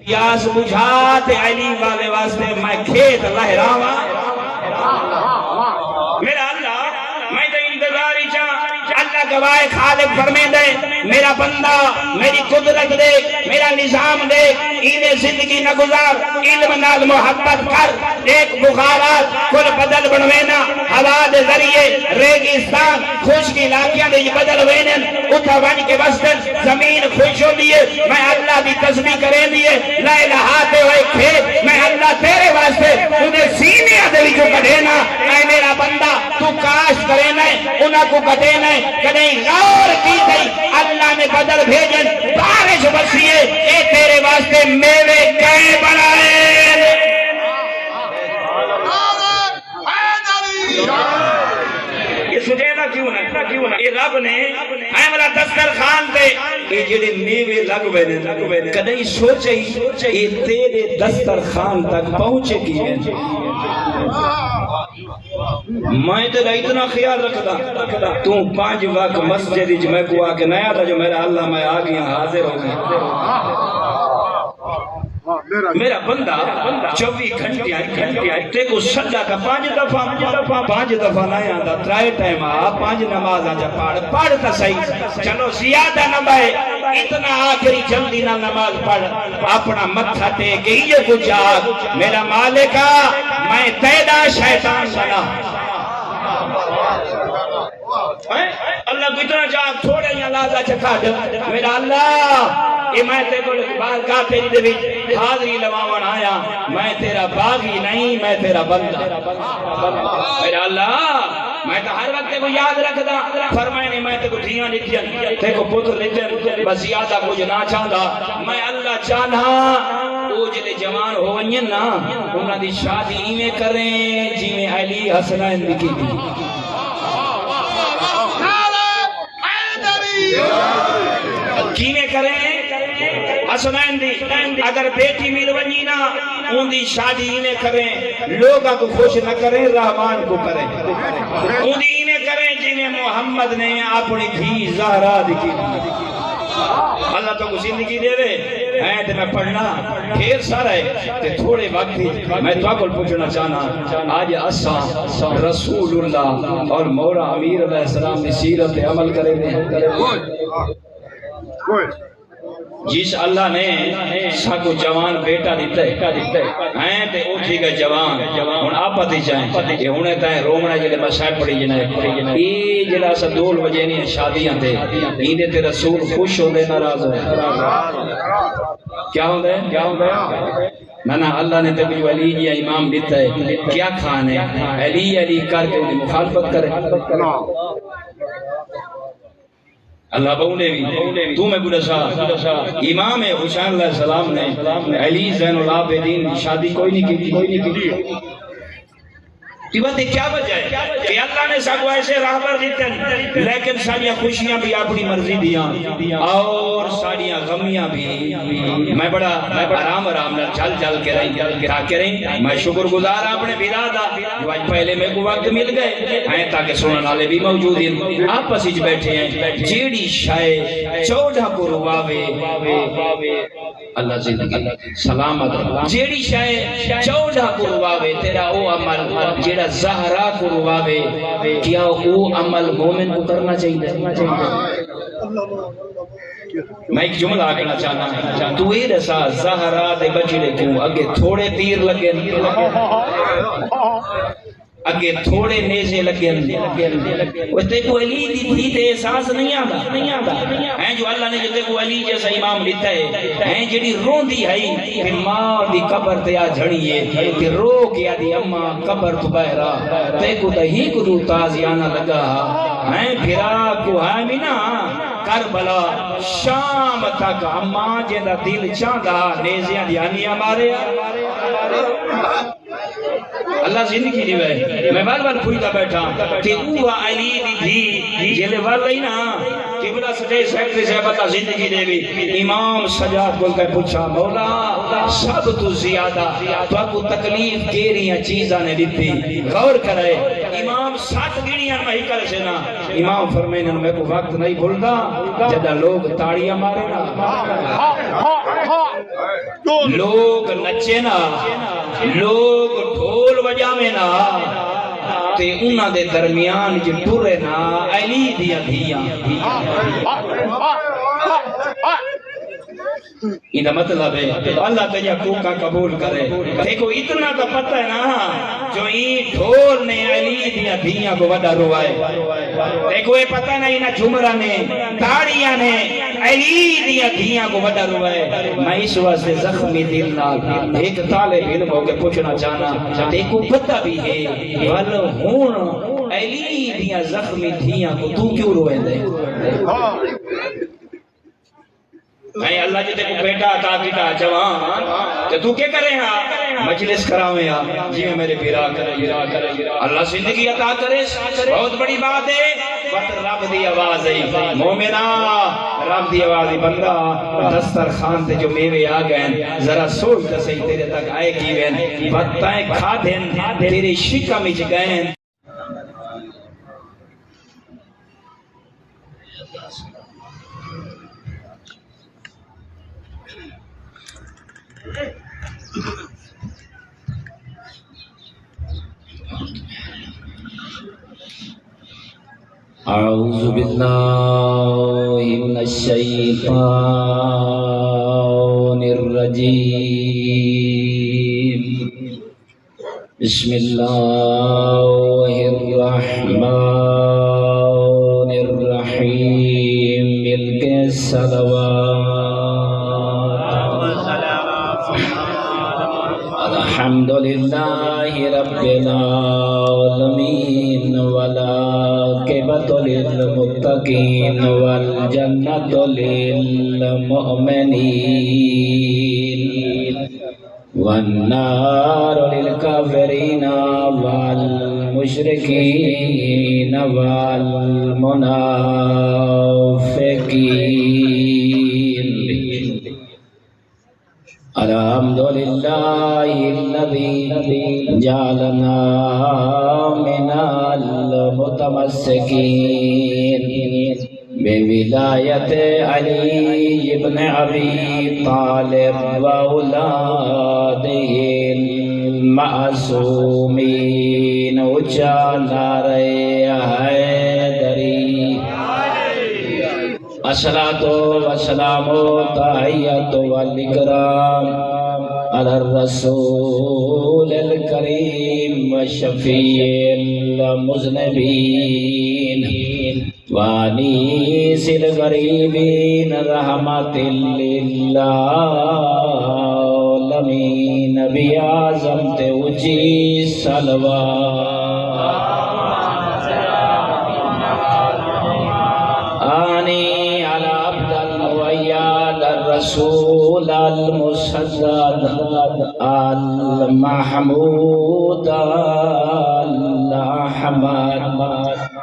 پیاس بجھات علی والے واسطے میں کھیت لہراوا میرا اللہ میں تو انتظاری چاہ اللہ گواہ خالق فرمے دے میرا بندہ میری قدرت دے میرا نظام دے انہیں زندگی نہ گزار علم نال محبت کر ایک بخارات کل بدل بنوینا ہوا دے ذریعے ریگستان خشک علاقیاں دے بدل وینن اتھا ون کے وسطن زمین خوش ہو دیئے میں اللہ دی تسبیح کریں دیئے لا الہاتے ہوئے کھیت میں اللہ تیرے واسطے انہیں سینے دلی جو کڑھینا اے میرا بندہ تو کاش کرینا ہے انہاں کو کٹینا ہے کدیں غور کی تھی اللہ نے بدل بھیجن بارش برسیے اے تیرے واسطے میوے کہیں بنائے یہ سجیدہ کیوں ہے یہ رب نے اے ملا دسترخوان دے یہ جڑے میوے لگ وینے کدیں سوچے یہ تیرے دسترخوان تک پہنچے کی ہے میں تو اتنا خیال رکھتا تو 5 وقت مسجد جو میں کو آکے نیا تھا جو میرا اللہ میں آگیا حاضر ہو گیا میرا بندہ 24 گھنٹے آئی تے کو سجا کا 5 دفعہ نہیں آتا 3 ٹائم آ 5 نماز آجا پڑھتا صحیح چلو زیادہ نہ بھائی اتنا آخری جلدی نہ نماز پڑھ اپنا متھا ٹیک یہ کچھ آگ میرا مالکہ میں تیدا شیطان بنا اللہ کو اتنا جاگ تھوڑے یا لازہ چکھا دے میرا اللہ یہ میں تے کو بارگاہ تیری دے بھی حاضری لواون آیا میں تیرا باغی نہیں میں تیرا بندہ میرا اللہ میں تو ہر وقت کو یاد رکھدا فرمائے نہیں میں تے کو دھیاں لکھیں تے کو پتر لکھیں بس زیادہ کچھ نہ چاہدا میں اللہ چاہنا وہ جلے جوان ہو ونین نا انہاں دی شادی ایویں کریں جی میں علی حسنین دی کی کیویں کریں حسنین دی اگر بیٹی مل ونی نا ان دی شادی انہیں کریں لوگاں کو خوش نہ کریں رحمان کو کریں ان دی انہیں کریں جنہیں محمد نے اپنی دھی زہرا دی اللہ تو کو زندگی دے رہے ہیں تے میں پڑھنا ڈھیر سارا ہے تے تھوڑے وقت ہی میں تو آپ کو پوچھنا چاہنا آج اسا رسول اللہ اور مولا امیر علیہ السلام کی سیرت عمل کریں جس اللہ نے ساکو جوان بیٹا دیتا ہے ہیں تے اٹھی گئے جوان ہن آپ پتی جائیں کہ انہیں تائیں رومنا جلے مسائل پڑی جنہیں ای جلہ سا 2 بجے نہیں شادیاں دے ایندے تے رسول خوش ہو دے ناراض ہو کیا ہوں دے نا اللہ نے تبھی علی جی امام دیتا ہے کیا کھانے علی کر کے انہیں مخالفت کرے اللہ بہنے بھی تو میں بڑا شاہ امام حسین علیہ السلام نے علی زین العابدین شادی کوئی نہیں کی یہ بات کیا وجہ ہے کہ اللہ نے سب ایسے راہبر دیتے ہیں لیکن ساڑیاں خوشیاں بھی اپنی مرضی دیا اور ساڑیاں غمیاں بھی میں بڑا آرام چل کے رہی میں شکر گزار اپنے بلادا جو آج پہلے میں کو وقت مل گئے ہیں تاکہ سنن والے بھی موجود ہیں آپ پسیج بیٹھے ہیں جیڑی شائع 14 کو رواوے اللہ زندگی سلامت جیڑی شائع 14 کو رواوے تیرا او عمل جیڑا زہرا کو رواوے کیا او عمل مومن کو کرنا چاہیے میں ایک جملہ آگنا چاہنا تو اے رسا زہرا دے بچڑے کیوں اگے تھوڑے تیر لگے اگے تھوڑے نیزے لگے وہ تے کو علی دی تھی تے احساس نہیں آتا ہیں جو اللہ نے جو تے کو علی جیسا امام لیتا ہے ہیں جڑی رون دی ہے کہ ماں دی قبر تے آ جھڑیے کہ رو کیا دی اماں قبر تو بہرا تے کو دہی کو دو تازیانہ لگا ہیں پھرا کو ہامی نا کربلا شام تک اماں جیندہ دل چاندہ نیزیاں دیانیاں مارے اللہ زندگی دی وے میں بار پوچھتا بیٹھا کہ وہ علی دی جلے والی نا قبلہ سجے سیکٹری صاحب اللہ زندگی دے بھی امام سجاد بول کر پوچھا مولا سب تو زیادہ تو آپ کو تکلیف کیریاں چیزاں نے دیتی غور کرے امام 7 گھڑیاں میں ہی کر سے نا امام فرمائے میں کو وقت نہیں بھولتا جدہ لوگ تاڑیاں مارے نا لوگ نچے نا لوگ ڈھول بجاوے نا تے انہاں دے درمیان جو ٹرے نا علی دیا دھیاں یہ مطلب ہے اللہ تجھا کوکا قبول کرے دیکھو اتنا تو پتہ ہے نا جو یہ ڈھول نے علی دیا دھیاں کو وڈا روائے دیکھو یہ پتہ نہیں نا جمرہ نے تاڑیاں نے علی دیا دھیاں کو وڈا روائے میں اس واسطے زخمی دل نال ایک طالب علم ہو کے پوچھنا چاہنا دیکھو پتہ بھی ہے ول ہون علی دیا زخمی دھیاں کو تو کیوں روئے دے میں اللہ جی کو بیٹا عطا کیتا جوان کہ تو کیا کرے ہاں مجلس کراویں ہاں جی میں میرے پیرا کرے اللہ زندگی عطا کرے بہت بڑی بات ہے بات رب دی آواز ہے مومنہ رب دی آواز ہے بندہ دسترخوان تے جو میوے آ گئے ذرا سوچ تے صحیح تیرے تک آئے کی وین بتائیں کھا دین تیرے شکم وچ گئے اعوذ باللہ من الشیطان الرجیم بسم اللہ الرحمن الرحیم مل کے صلوات الحمدللہ رب العالمین والعاقبۃ للمتقین والجنۃ للمؤمنین والنار للکافرین والمشرکین والمنافقین الحمدللہ الذی جعلنا من المتمسکین بولایت علی ابن ابی طالب واولادہ المعصومین اچھا نعرہ حیدری الصلاة والسلام تحیت والاکرام علی الرسول الکریم وشفیع المذنبین وانیس الغریبین رحمت للعالمین نبی اعظم تے اونچی صلوات آنی علی عبد المؤید الرسول المسدد المحمود الأحمد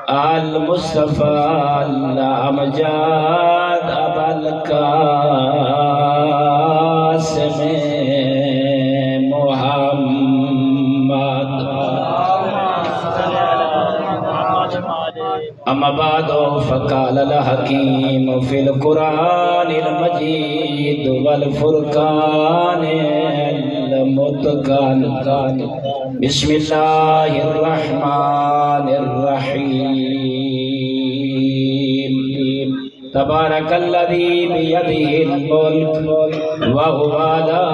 المصطفى الأمجاد أبا القاسم محمد أما بعد فقال الحكيم في القرآن المجيد والفرقان المتقن بسم الله الرحمن الرحيم تبارك الذي بيده الملك وهو على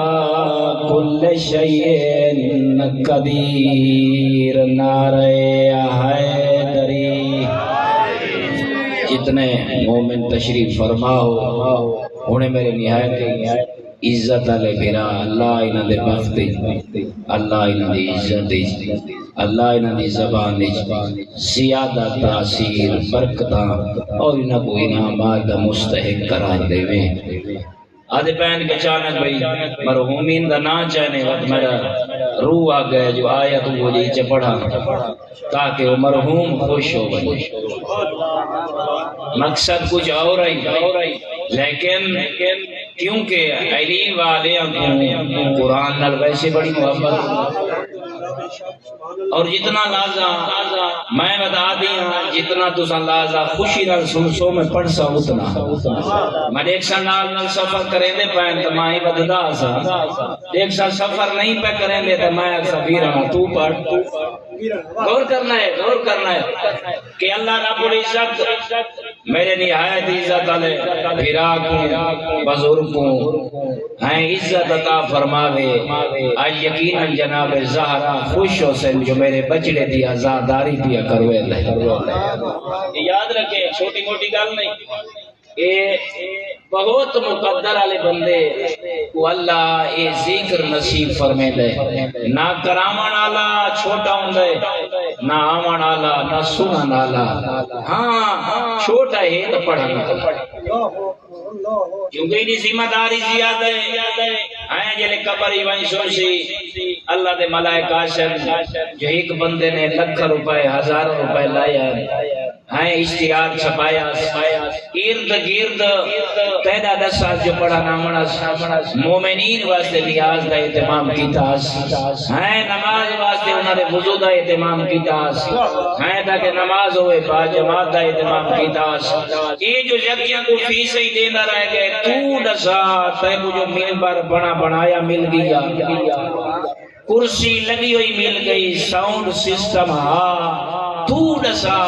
كل شيء قدير نعرہ حیدری جتنے مومن تشریف فرماؤ انہیں میرے نہایت عزت علیہ بھرا اللہ انہاں دے بخت اللہ انہاں دی عزت اللہ انہاں دی زبان زیادہ تاثیر برکتاں اور انہاں کو انعامات دا مستحق قرار دے وے آدھے پہن کے چانک بھئی مرحومین دا نا چاہنے وقت میرا روح آ گئے جو آیت وہ جیچے پڑھا تاکہ وہ مرحوم خوش ہو بنے مقصد کچھ اور ہی لیکن کیونکہ علی والے قرآن نال ویسے بڑی محبت اور جتنا لازا میں بتا دیا جتنا تسا لازا خوشی نال سو میں پڑھ سا اتنا میں ایک سا نال سفر کریں دے پہن تو میں بددا سا ایک سا سفر نہیں پہ کریں دے تو میں اکسا بیرنا تو پڑھ غور کرنا ہے کہ اللہ رب العزت میرے نہایت عزت علی بھرا کو بزرگ کو ہیں عزت عطا فرماوے آج یقیناً جناب زہرا خوش ہو سے جو میرے بچڑے دی آزاداری دیا کروے اللہ یاد رکھے چھوٹی موٹی گل نہیں اے بہت مقدر والے بندے کو اللہ اے ذکر نصیب فرمے دے نہ کرامن والا چھوٹا ہوندے نہ آمن والا نہ سنن والا ہاں چھوٹا ہے تو پڑھنا کیونکہ یہ ذمہ داری زیادہ ہے جلے قبر ہی وہیں سوشی اللہ دے ملائکہ جو ایک بندے نے لکھ روپے ہزار روپے لایا ہے اشتہار چھپایا ارد گرد تیدہ 10 سال جو پڑھا نامنا مومنین واسطے نیاز دا اہتمام کیتا ہے نماز واسطے انہوں نے وضو دا اہتمام کیتا ہے تاکہ نماز ہوئے با جماعت دا اہتمام کیتا یہ جو جگیاں کو فیس ہی دینا رہ گئے تو دسا تے کو جو منبر بنایا مل گیا کرسی لگی ہوئی مل گئی ساؤنڈ سسٹم تو دسا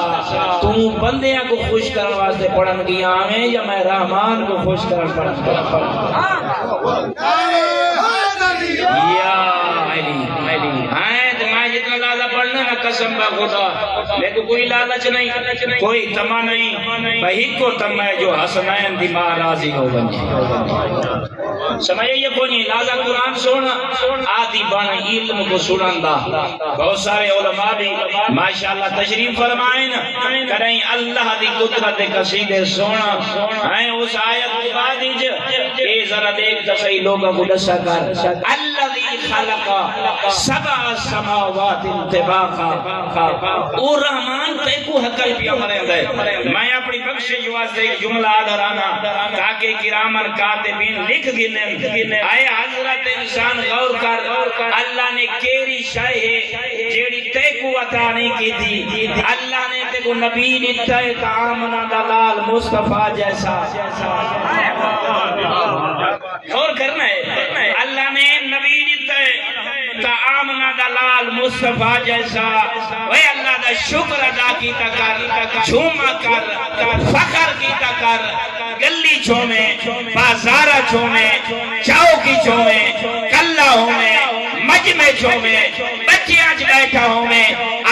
تو بندیاں کو خوش کرنے واسطے پڑھن گیا ہمیں یا میں رحمان کو خوش کرنے پڑھن یا علی میں جتنا لازہ پڑھنا نا قسم با خدا لیکن کوئی لالچ نہیں کوئی تمہ نہیں بہی کو تمہ جو حسنین دی ماں راضی ہو بنی سمجھے یہ کونی لازہ قرآن سونا آدھی بانا علم کو سنندہ بہت سارے علماء بھی ماشاءاللہ تشریف فرمائیں کریں اللہ دی قدرت قصیدے سونا ہیں اس آیت کو بعد اے ذرا دیکھ تسئی لوگوں کو دسا کر الذی خلق سبع سماوات انطباقا او رحمان تے کو حقل پیا مرے دے میں اپنی بخشش واسطے ایک جملہ آدھرانا تاکہ کرامن کاتبین لکھ گنے آئے حضرت انسان غور کر اللہ نے کیری شاہ ہے جیڑی تے کو عطا نہیں کی تھی اللہ نے تے کو نبی نتا ہے تعامنا دلال مصطفیٰ جیسا غور کرنا ہے اللہ نے نبی نتا ہے تعامنا دلال مصطفیٰ جیسا وے اللہ دا شکر ادا کیتا کر جھوما کر فخر کیتا کر گلی چھومے بازارہ چھومے چاوکی چھومے کلہ ہومے مجمع چھومے بچیاں بیٹھا ہومے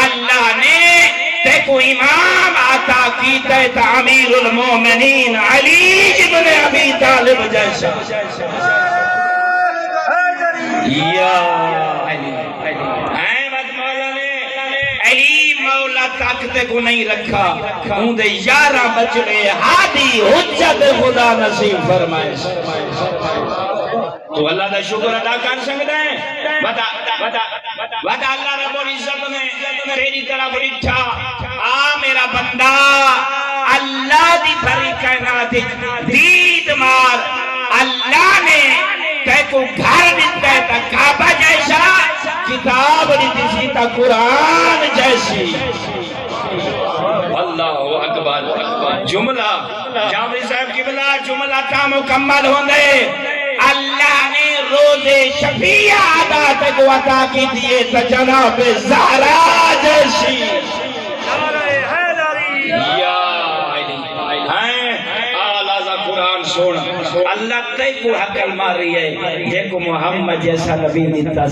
اللہ نے تے کو امام عطا کیتا ہے تعمیر المومنین علی ابن ابی طالب جیسا یا علی احمد مولا نے علی مولا طاقت کو نہیں رکھا اندے 11 بچڑے ہادی حجت خدا نصیب فرمائے تو اللہ دا شکر ادا کر سکتے ہیں بتا اللہ رب العزت نے تیری طرف رٹھا میرا بندہ اللہ دی بھری کائنات دید مار اللہ نے تے کو گھر دیتا ہے تا کعبہ جیسا کتاب دیتی سی تا قرآن جیسی اللہ اکبر جملہ جاوری صاحب کی بلا جملہ تا مکمل ہوندے اللہ نے روز شفیع عادات کو عطا کی دیئے تا جناب زہرا جیسی یا سونا اللہ تے کو حقل مار رہی ہے دیکھو محمد جیسا نبی دیتا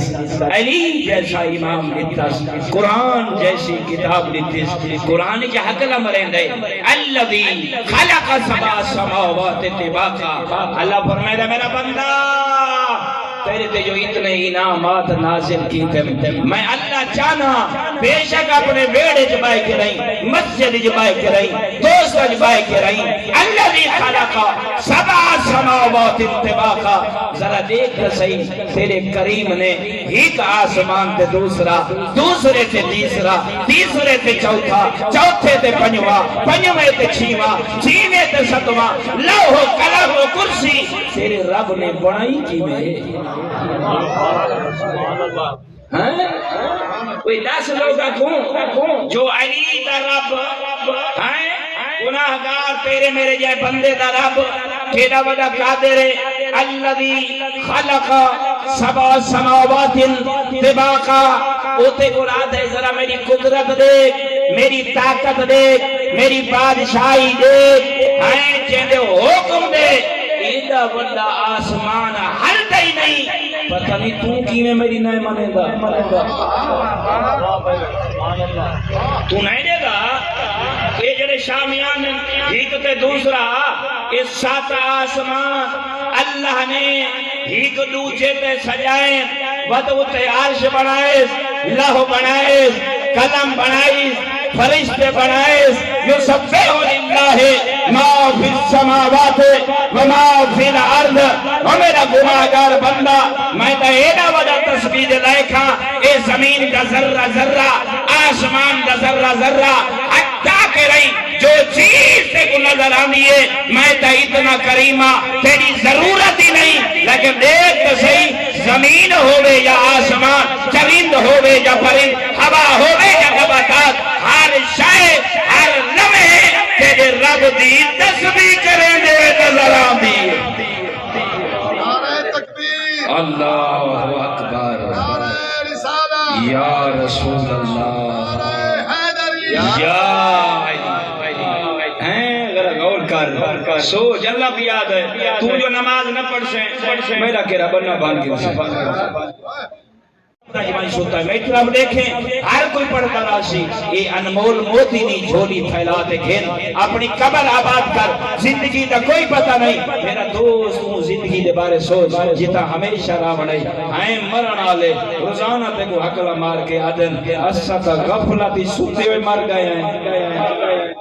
علی جیسا امام دیتا قرآن جیسی کتاب دیتا قرآن کی حقل مرین دے الذی خلق سبع سماوات طباقا اللہ فرمائے میرا بندہ تیرے تے جو اتنے انعامات نازل کی تھے میں اللہ چاہنا بے شک اپنے بیڑے جبائے کے رہی مسجد جبائے کے رہی دوست جبائے کے رہی الذی خلق سبع سماوات طباقا ذرا دیکھ صحیح تیرے کریم نے ایک آسمان تے دوسرا دوسرے تے تیسرا تیسرے تے چوتھا چوتھے تے پنجواں پنجویں تے چھیواں چھیویں تے ستواں لوح قلم و کرسی تیرے رب نے بنائی کی میں کوئی 10 لوگ کون جو علی دا رب ہیں گناہگار تیرے میرے جائے بندے دا رب کیڑا بڑا قادر ہے الذی خلق 7 سماوات طباقا اوتے مراد ہے ذرا میری قدرت دیکھ میری طاقت دیکھ میری بادشاہی دیکھ ہیں جیندے حکم دے ایڈا بڑا آسمان ہلتا ہی نہیں پتہ نہیں تو کی میں میری نہیں مانے گا تو نہیں دے گا یہ جڑے شامیان ایک تے دوسرا اس 7 آسمان اللہ نے ایک دوسرے تے سجائے ودو تے عرش بنائے لوح بنائے قلم بنائے فرشتے بنائے یسبح للہ ما فی السماوات وما فی الارض اور میرا گناہگار بندہ میں تا ایڈا وڈا تسبیح لائکھا اے زمین کا ذرہ ذرہ آسمان کا ذرہ ذرہ حتیٰ کہ رہی جو چیز تے کو نظر آنی ہے میں تا اتنا کریمہ تیری ضرورت ہی نہیں لیکن دیکھ تو صحیح زمین ہوئے یا آسمان چرند ہوئے یا پرند ہوا ہوئے یا نباتات ہر شے ہر لمحے تیرے رب دی تسبیح کریں دے نظر آنی اللہ اکبر یا رسول اللہ یا سوچ اللہ بھی یاد ہے تو جو نماز نہ پڑھ سے میرا کہہ رہا بننا بان کے میں اطلاف دیکھیں ہر کوئی پڑھتا راسی یہ انمول موتی نہیں جھولی پھیلاتے گھن اپنی قبر آباد کر زندگی دا کوئی پتہ نہیں میرا دوست ہوں زندگی دے بارے سوچ جتا ہمیشہ راہ بڑھائی آئیں مرن آلے روزانہ تے کو حقلہ مار کے آدن اسا تا غفلتی سوتے ہوئے مر گئے ہیں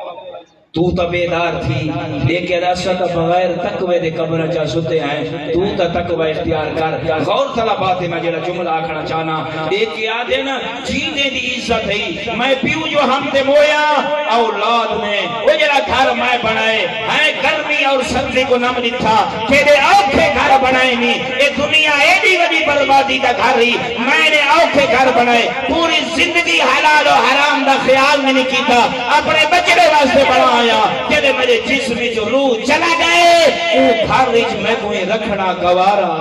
تو تا بیدار تھی لیکن ایسا تا بغیر تقوی دے قبر جا ستے ہیں تو تا تقوی اختیار کر غور طلبات میں جڑا جملہ آکھنا چاہنا ایک یاد ہے نا جینے دی عزت ہے میں پیو جو ہم تے مویا اولاد نے وہ جڑا گھر میں بنائے ہیں گرمی اور سردی کو نم لکھا تیرے اوکھے گھر بنائے نہیں اے دنیا ایڈی وڈی بربادی دا گھر ہی میں نے اوکھے گھر بنائے پوری زندگی حلال و حرام دا خیال میں نہیں کیتا اپنے بچڑے واسطے بنایا کہ میرے جسم جو روح چلا گئے وہ گھر وچ میں کوئی رکھنا گوارا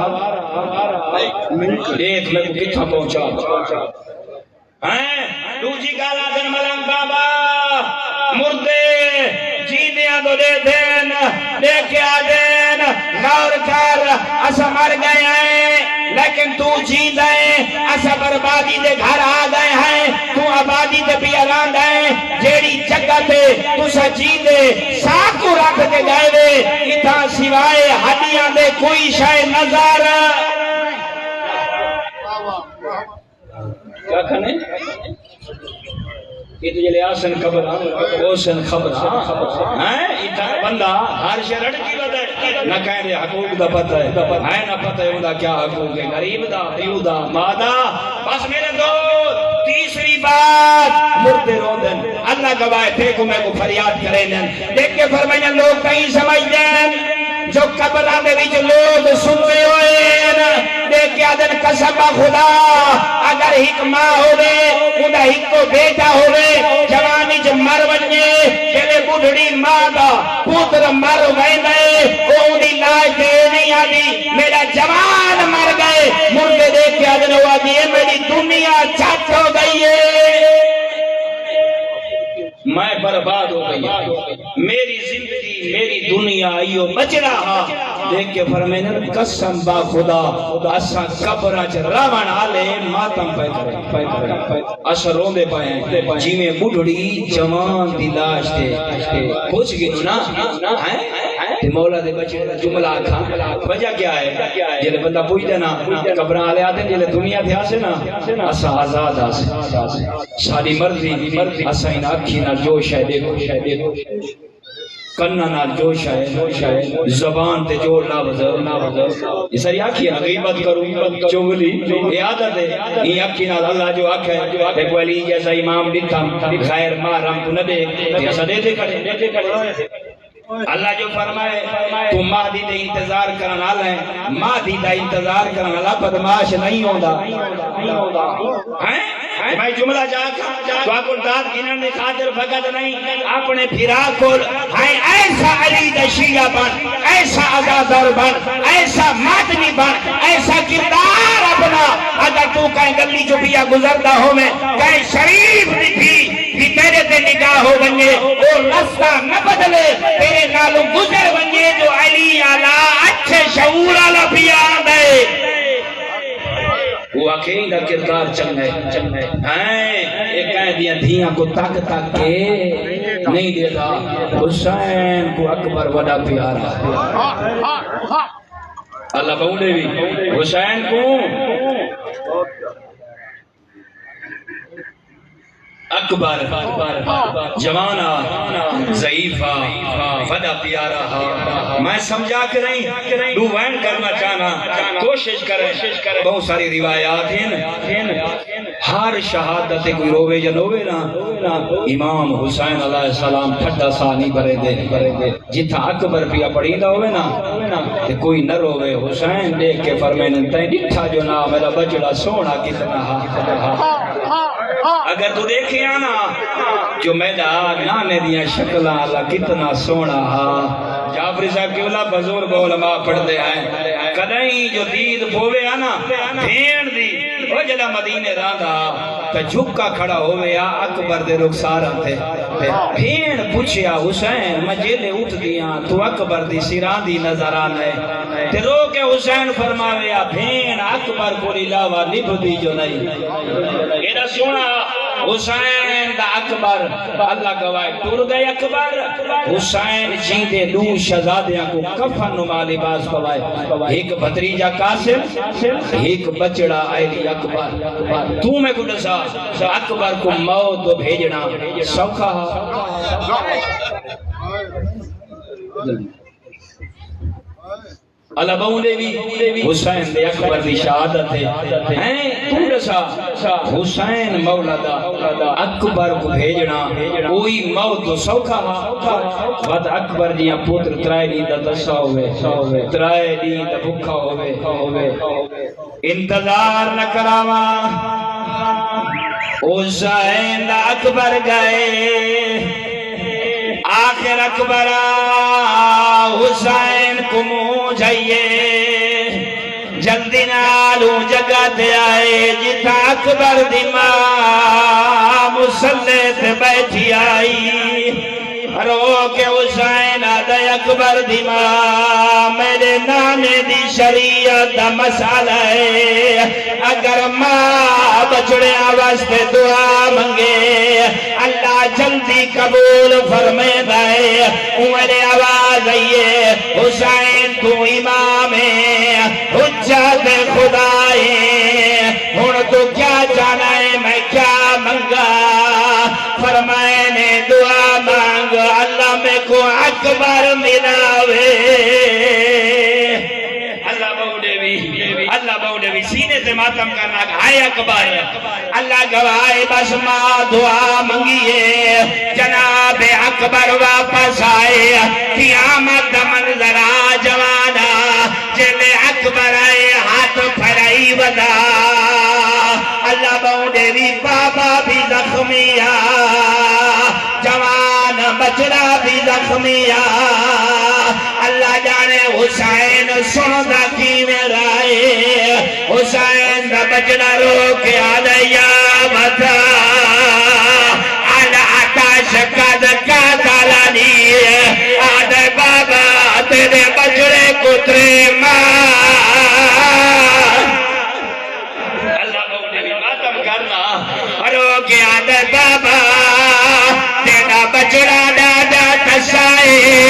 دیکھ میں کتھا پہنچا ہیں دوجی گالا دن ملنگ بابا مردے جیدیاں تو دے دین دے کے آ دین غور کر اسا مر گئے ہیں لیکن تو جیند ہے اسا بربادی دے گھر آ گئے ہیں تو آبادی دے بھی آران گئے جیڑی جگہ تے تو سا جیندے ساکو رکھ کے گئے وے اتھا سوائے ہڈیاں دے کوئی شے نظر کیا کھنے یہ تو جلے آسن خبر اوسن خبر بندہ ہر شرڑ کی بات ہے نہ کہیں دے حقوق دا پتہ ہے نہ پتہ ہے اندہ کیا حقوق ہے غریب دا پیو دا مادہ بس میرے دوست تیسری بات مردے رو دن اللہ گواہ دیکھو میں کو فریاد کرے دن دیکھ کے فرمائیں لوگ کہیں سمجھ دیں جو قبرہ میں بھی جو لوگ سنتے ہوئے دیکھ کے آدن قسم خدا اگر ایک ماں ہوئے انہا ایک کو بیٹا ہوئے جوانی جو مر بنجے جلے بڑھڑی ماں دا پوتر مر گئے وہ انہی لاج دے نہیں آدھی میرا جوان مر گئے مردے دیکھ کے آدن ہوا دیئے میری دنیا چھٹ ہو گئی ہے میں برباد ہو گئی میری زندگی میری دنیا ایو بچ رہا دیکھ کے فرمائنے قسم با خدا اسا قبرہ چ راون آلے ماتم پہ کرے اسا روندے پائیں جی میں بڑھڑی جوان دی لاش دے پوچھ گئے نا تے مولا دے بچے جملہ آکھا وجہ کیا ہے جلے بندہ پوچھ دینا قبرہ آلے آتے جلے دنیا دے آسے نا اسا آزاد آسے ساری مرضی اسا ان آکھی نہ جوش ہے دیکھو کنہ نال جوش ہے زبان تے جو لفظ یہ ساری آکھی ہے غیبت کروں چغلی یہ عادت ہے یہ آکھی نال اللہ جو آکھا ہے دیکھو علی جیسا امام دیتا خیر مارم تو نہ دے ایسا دیتے کھڑے اللہ جو فرمائے تو مہدی دے انتظار کرن آلہ ہے مہدی دا انتظار کرن آلہ بدماش نہیں ہوندہ میں جملہ جا تو آپ کو داد گنن دی خاطر فقط نہیں اپنے پھرا کو ایسا علی دشیہ بن، ایسا عزادار بن، ایسا ماتمی بن، ایسا کردار اپنا اگر تو کہیں گلی جو پیا گزرتا ہو میں کہیں شریف بھی تیرے تے نگاہ ہو بنجے اور رستہ نہ بدلے تیرے نالوں گزر بنجے جو علی آلہ اچھے شعور آلہ بھی آدھے وہ عقیدہ کردار چلنے ایک کہہ دیا دھیاں کو تک کے نہیں دیتا حسین کو اکبر وڈا پیارا اللہ بولے بھی حسین کو اکبر جوانا ضعیفہ وڈا پیارا میں سمجھا کے نہیں دو وین کرنا چاہنا کوشش کریں بہت ساری روایات ہیں ہر شہادت کوئی روے یا لوے نا امام حسین علیہ السلام ٹھٹا سا نہیں برے دے جتھا اکبر پیا پڑھی دا ہوئے نا کوئی نہ روے حسین دیکھ کے فرمائن تین ڈٹھا جو نا میرا بچڑا سونا کتنا اگر تو دیکھے آنا جو میرا نانے دیا شکلہ اللہ کتنا سونا جعفری صاحب کے اللہ بزرگ علماء پڑھ دے ہیں کدہیں جو دید پوے آنا بھین دی وہ جلا مدینے راندہ تو جھکا کھڑا ہوئے یا اکبر دے رخسارا تھے بھین پوچھیا حسین مجھے اٹھ دیا تو اکبر دی سیران دی نظر آنے تے رو کے حسین فرماوے یا بھین اکبر کو علاوہ نبھ دی جو نہیں ایڈا سونا حسین دا اکبر اللہ گواہ ٹور گئے اکبر حسین جیندے دو شہزادیاں کو کفن نما لباس پوائے ایک بھتریجا قاسم ایک بچڑا علی اکبر تو میں کو دسا اکبر کو موت بھیجنا سوکھا اللہ بہنے بھی حسین دے اکبر دی شہادت ہے تو دسا حسین مولا دا اکبر کو بھیجنا کوئی موت سوکھا وقت اکبر جیاں پوتر ترائے دی دا دسا ہوئے ترائے دی دا بھکھا ہوئے انتظار نہ کراوا حسین دا اکبر گئے آخر اکبر حسین کو منہ جائیے جلدی نالو جگہ دے آئے جتا اکبر دی ماں مسلح پہ بیٹھی آئی رو کے حسین آدھے اکبر دی ماں میرے نانے دی شریعت دا مسئلہ ہے اگر ماں بچڑے واسطے دعا منگے اللہ جلدی قبول فرمے دائے میرے آواز آئیے حسین تو امام ہے حجت خدا ہے ہن تو کیا جانا ہے میں کیا منگا فرمائے نے دعا مانگ اللہ میں کو اکبر ملاوے اللہ بہنے بھی سینے سے ماتم کرنا آئے اکبر اللہ گواہ بس ماں دعا منگیے جناب اکبر واپس آئے قیامت منظر جوانا جلے اکبر آئے ہاتھ پھرائی ودا اللہ بہنے بھی بابا بھی زخمیا جوان بچڑا بھی زخمیا اللہ جانے حسین سندا کی میرا حسین دا بچڑا رو کے آدھے یا متا آدھا آتاش قد کا تالانی آدھے بابا تیرے بچڑے کترے ماں اللہ بہنے بھی ماتم کرنا رو کے آدھے بابا تیرا بچڑا دادا تسائے